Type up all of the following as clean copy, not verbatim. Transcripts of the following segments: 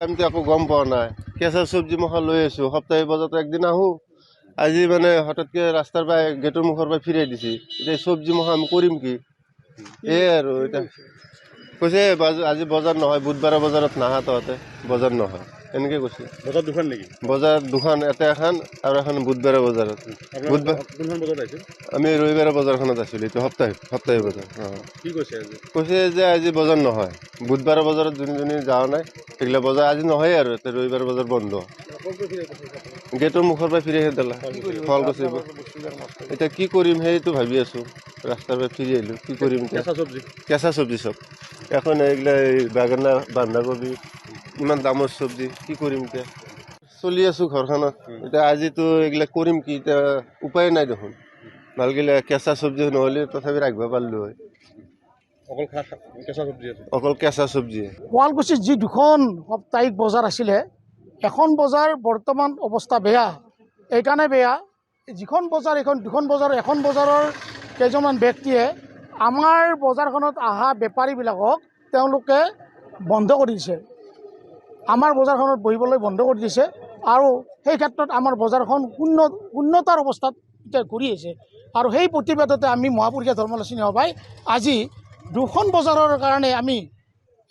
আমিতো একো গম পোৱা নাই। কেঁচা চব্জি মই লৈ আছো, সপ্তাহিক বজাৰত একদিন আহোঁ। আজি মানে হঠাৎকে ৰাস্তাৰ পৰা গেটৰ মুখৰ পৰা ফিৰাই দিছে। এতিয়া চব্জি মই আমি কৰিম কি? এই আৰু এতিয়া কৈছে আজি বজাৰ নহয়, বুধবাৰে বজাৰত নাহা তহঁতে, বজাৰ নহয় এনেকৈ কৈছে। বজাৰ দুখন নেকি? বজাৰ দুখন, এটা এখন আৰু এখন বুধবাৰে বজাৰত। বুধবাৰ কোনখন বজাৰত আহিছে? আমি ৰবিবাৰে বজাৰখনত আছিলোঁ, এইটো সপ্তাহিক বজাৰ। কি কৈছে আজি? কৈছে যে আজি বজাৰ নহয়, বুধবাৰৰ বজাৰত যোনে যোৱা নাই সেইগিলা বজাৰ আজি নহয় আৰু এতিয়া ৰবিবাৰ বজাৰ বন্ধ। গেটৰ মুখৰ পৰা ফিৰি দিলা ফল গছে। এতিয়া কি কৰিম সেইটো ভাবি আছোঁ। ৰাস্তাৰ পৰা ফিৰি আহিলোঁ, কি কৰিম এতিয়া? কেঁচা চব্জি চব এখন এইগিলা বাগানা বন্ধাকবি, ইমান দামৰ চব্জি, কি কৰিম এতিয়া? চলি আছোঁ ঘৰখনত। এতিয়া আজিতো এইগিলা কৰিম কি? এতিয়া উপায় নাই দেখোন। ভালগিলা কেঁচা চব্জি নহ'লে তথাপি ৰাখিব পাৰিলোঁ হয়। অকল কেঁচা চব্জি। শুৱালকুছিত যি দুখন সাপ্তাহিক বজাৰ আছিলে, এখন বজাৰ বৰ্তমান অৱস্থা বেয়া। এইকাৰণে বেয়া, যিখন বজাৰ দুখন বজাৰ, এখন বজাৰৰ কেইজনমান ব্যক্তিয়ে আমাৰ বজাৰখনত অহা বেপাৰীবিলাকক তেওঁলোকে বন্ধ কৰি দিছে। আমাৰ বজাৰখনত বহিবলৈ বন্ধ কৰি দিছে আৰু সেই ক্ষেত্ৰত আমাৰ বজাৰখন শূন্যতাৰ অৱস্থাত এতিয়া ঘূৰি আহিছে। আৰু সেই প্ৰতিবাদতে আমি মহাপুৰুষীয়া ধৰ্মালোচনী সভাই আজি দুখন বজাৰৰ কাৰণে আমি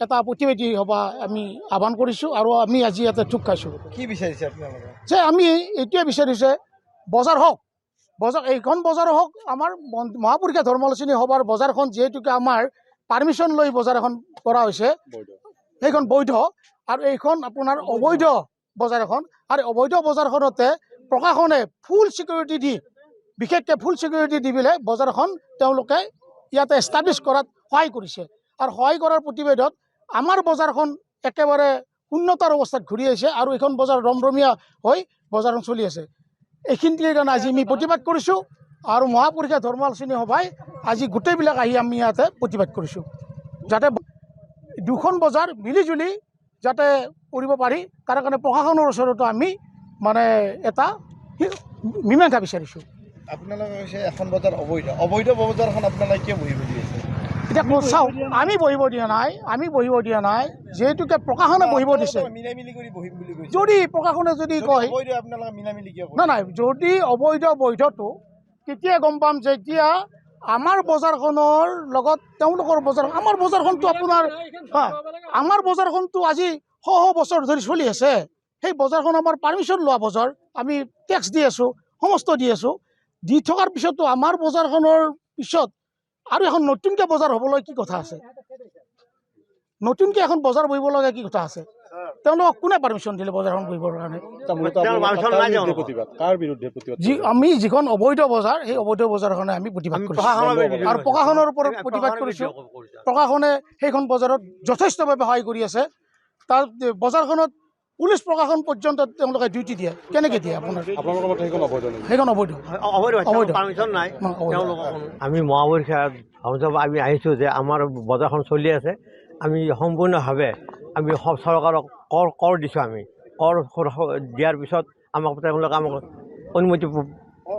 এটা প্ৰতিবাদী সভা আমি আহ্বান কৰিছোঁ আৰু আমি আজি ইয়াতে ঠোক খাইছোঁ। কি বিচাৰিছে আপোনালোকে? যে আমি এইটোৱে বিচাৰিছে বজাৰ হওক, এইখন বজাৰ হওক। আমাৰ মহাপুৰুষীয়া ধৰ্মালোচনী সভাৰ বজাৰখন যিহেতুকে আমাৰ পাৰ্মিশ্যন লৈ বজাৰ এখন কৰা হৈছে, সেইখন বৈধ। আৰু এইখন আপোনাৰ অবৈধ বজাৰ এখন, আৰু অবৈধ বজাৰখনতে প্ৰশাসনে ফুল ছিকিউৰিটি দি, বিশেষকৈ ফুল ছিকিউৰিটি দি পেলাই বজাৰখন তেওঁলোকে ইয়াতে এষ্টাব্লিছ কৰাত সহায় কৰিছে। আৰু সহায় কৰাৰ প্ৰতিবাদত আমাৰ বজাৰখন একেবাৰে শূন্যতাৰ অৱস্থাত ঘূৰি আহিছে আৰু এইখন বজাৰ ৰমৰমীয়া হৈ বজাৰখন চলি আছে। এইখিনিৰ কাৰণে আজি আমি প্ৰতিবাদ কৰিছোঁ আৰু মহাপুৰুষীয়া ধৰ্মালোচনী সভাই আজি গোটেইবিলাক আহি আমি ইয়াতে প্ৰতিবাদ কৰিছোঁ, যাতে দুখন বজাৰ মিলিজুলি যাতে কৰিব পাৰি, তাৰ কাৰণে প্ৰশাসনৰ ওচৰতো আমি মানে এটা মীমাংসা বিচাৰিছোঁ। আপোনালোকে কৈছে এখন বজাৰ অবৈধ বজাৰখন আপোনালোকে কিয় বহিব দি আছে? এতিয়া চাওক, আমি বহিব দিয়া নাই, যিহেতুকে প্ৰশাসনে বহিব দিছে। যদি প্ৰশাসনে যদি কয় নাই, যদি অবৈধ বৈধটো কেতিয়া গম পাম? যেতিয়া আমাৰ বজাৰখনৰ লগত তেওঁলোকৰ বজাৰ, আমাৰ বজাৰখনটো আপোনাৰ আমাৰ বজাৰখনটো আজি শ বছৰ ধৰি চলি আছে। সেই বজাৰখন আমাৰ পাৰ্মিশ্যন লোৱা বজাৰ, আমি টেক্স দি আছোঁ, সমস্ত দি আছোঁ। দি থকাৰ পিছতো আমাৰ বজাৰখনৰ পিছত আৰু এখন নতুনকৈ বজাৰ হ'বলৈ কি কথা আছে? নতুনকৈ এখন বজাৰ বহিব লগা কি কথা আছে? তেওঁলোকক কোনে পাৰ্মিশ্যন দিলে বজাৰখন বহিবৰ কাৰণে? আমি যিখন অবৈধ বজাৰ, সেই অবৈধ বজাৰখনে আমি প্ৰতিবাদ কৰিছোঁ আৰু প্ৰশাসনৰ ওপৰত প্ৰতিবাদ কৰিছোঁ। প্ৰশাসনে সেইখন বজাৰত যথেষ্টভাৱে সহায় কৰি আছে। তাৰ বজাৰখনত পুলিচ প্ৰশাসন পৰ্যন্ত তেওঁলোকে ডিউটি দিয়ে। কেনেকৈ দিয়ে আপোনাৰ? সেইখন অবৈধ। আমি মহাপুৰুষীয়া আমি আহিছোঁ যে আমাৰ বজাৰখন চলি আছে, আমি সম্পূৰ্ণভাৱে আমি চৰকাৰক কৰ দিছোঁ। আমি কৰ দিয়াৰ পিছত তেওঁলোকে আমাক অনুমতি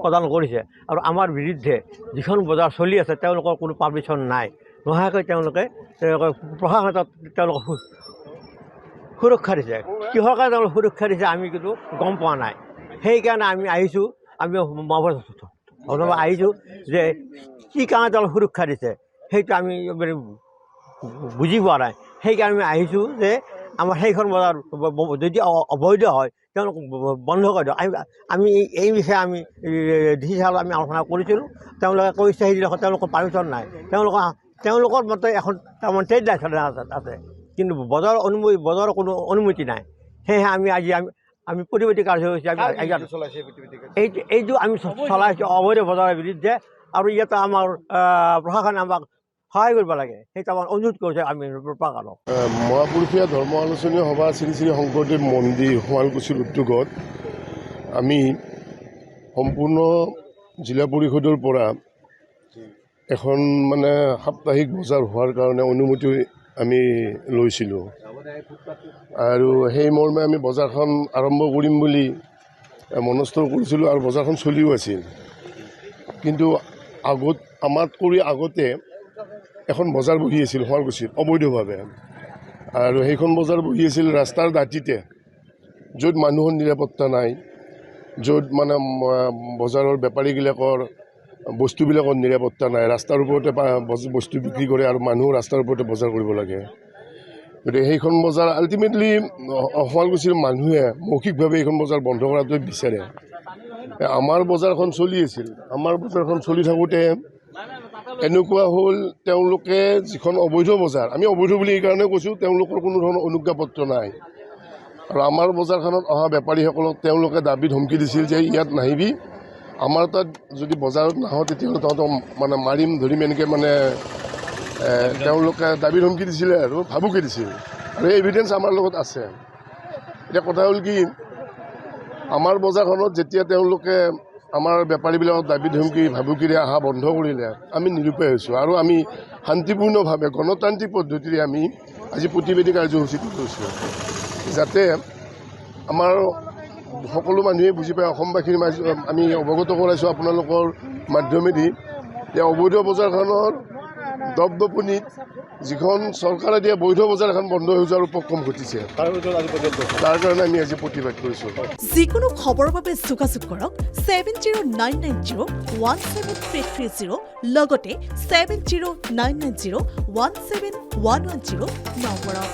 প্ৰদান কৰিছে আৰু আমাৰ বিৰুদ্ধে যিখন বজাৰ চলি আছে তেওঁলোকৰ কোনো পাৰ্মিশ্যন নাই, নোহোৱাকৈ তেওঁলোকে প্ৰশাসনে তেওঁলোকক সুৰক্ষা দিছে। কিহৰ কাৰণে তেওঁলোকে সুৰক্ষা দিছে আমি কিন্তু গম পোৱা নাই। সেইকাৰণে আমি আহিছোঁ, আমি আহিছোঁ যে কি কাৰণে তেওঁলোকে সুৰক্ষা দিছে সেইটো আমি বুজি পোৱা নাই। সেইকাৰণে আমি আহিছোঁ যে আমাৰ সেইখন বজাৰ যদি অবৈধ হয় তেওঁলোক বন্ধ কৰি দিয়ক। আমি এই বিষয়ে আমি ডি চি ছাৰক আমি আলোচনা কৰিছিলোঁ। তেওঁলোকে কৈছে সেইদিনাখন তেওঁলোকৰ পাৰ্মিশ্যন নাই, তেওঁলোকৰ মতে এখন তাৰমানে ট্ৰেড লাইচেঞ্চ আছে, কিন্তু বজাৰৰ কোনো অনুমতি নাই। সেয়েহে আমি প্ৰতিবাদী কাৰ্যসূচী এইটো আমি চলাইছোঁ অবৈধ বজাৰৰ বিৰুদ্ধে। আৰু ইয়াতে আমাৰ প্ৰশাসনে আমাক সহায় কৰিব লাগে, সেইটো আমাৰ অনুৰোধ কৰিছে আমি প্ৰশাসনক। মহাপুৰুষীয়া ধৰ্ম আলোচনী সভা শ্ৰী শ্ৰী শংকৰদেৱ মন্দিৰ শুৱালকুছিৰ উদ্যোগত আমি সম্পূৰ্ণ জিলা পৰিষদৰ পৰা এখন মানে সাপ্তাহিক বজাৰ হোৱাৰ কাৰণে অনুমতি আমি লৈছিলোঁ আৰু সেই মৰ্মে আমি বজাৰখন আৰম্ভ কৰিম বুলি মনস্থ কৰিছিলোঁ আৰু বজাৰখন চলিও আছিল। কিন্তু আমাত কৰি আগতে এখন বজাৰ বহি আছিল শুৱালকুছিত অবৈধভাৱে, আৰু সেইখন বজাৰ বহি আছিল ৰাস্তাৰ দাঁতিতে, য'ত মানুহৰ নিৰাপত্তা নাই, য'ত মানে বজাৰৰ বেপাৰীবিলাকৰ বস্তুবিলাকৰ নিৰাপত্তা নাই, ৰাস্তাৰ ওপৰতে বস্তু বিক্ৰী কৰে আৰু মানুহ ৰাস্তাৰ ওপৰতে বজাৰ কৰিব লাগে। গতিকে সেইখন বজাৰ আল্টিমেটলি শুৱালকুছিৰ মানুহে মৌখিকভাৱে এইখন বজাৰ বন্ধ কৰাটোৱে বিচাৰে। আমাৰ বজাৰখন চলি আছিল, আমাৰ বজাৰখন চলি থাকোঁতে এনেকুৱা হ'ল তেওঁলোকে যিখন অবৈধ বজাৰ, আমি অবৈধ বুলি এইকাৰণে কৈছোঁ তেওঁলোকৰ কোনো ধৰণৰ অনুজ্ঞাপত্ৰ নাই। আৰু আমাৰ বজাৰখনত অহা বেপাৰীসকলক তেওঁলোকে দাবী ধমকি দিছিল যে ইয়াত নাহিবি, আমাৰ তাত যদি বজাৰত নাহোঁ তেতিয়াহ'লে তহঁতক মানে মাৰিম ধৰিম, এনেকৈ মানে তেওঁলোকে দাবী ধমকি দিছিলে আৰু ভাবুকি দিছিল। আৰু এই এভিডেঞ্চ আমাৰ লগত আছে। এতিয়া কথা হ'ল কি, আমাৰ বজাৰখনত যেতিয়া তেওঁলোকে আমাৰ বেপাৰীবিলাকক দাবী ধমকি ভাবুকিৰে অহা বন্ধ কৰিলে, আমি নিৰুপায় হৈছোঁ আৰু আমি শান্তিপূৰ্ণভাৱে গণতান্ত্ৰিক পদ্ধতিৰে আমি আজি প্ৰতিবাদী কাৰ্যসূচীটো লৈছোঁ, যাতে আমাৰ সকলো মানুহে বুজি পায়, অসমবাসীৰ আমি অৱগত কৰাইছোঁ আপোনালোকৰ মাধ্যমেদি যে অবৈধ বজাৰখনৰ দপদপনিত যিখন চৰকাৰে দিয়া বৈধ বজাৰ এখন বন্ধ হৈ যোৱাৰ উপক্ৰম ঘটিছে, তাৰ কাৰণে আমি আজি প্ৰতিবাদ কৰিছোঁ। যিকোনো খবৰৰ বাবে যোগাযোগ কৰক 7099017330 লগতে 7099017110 নম্বৰত।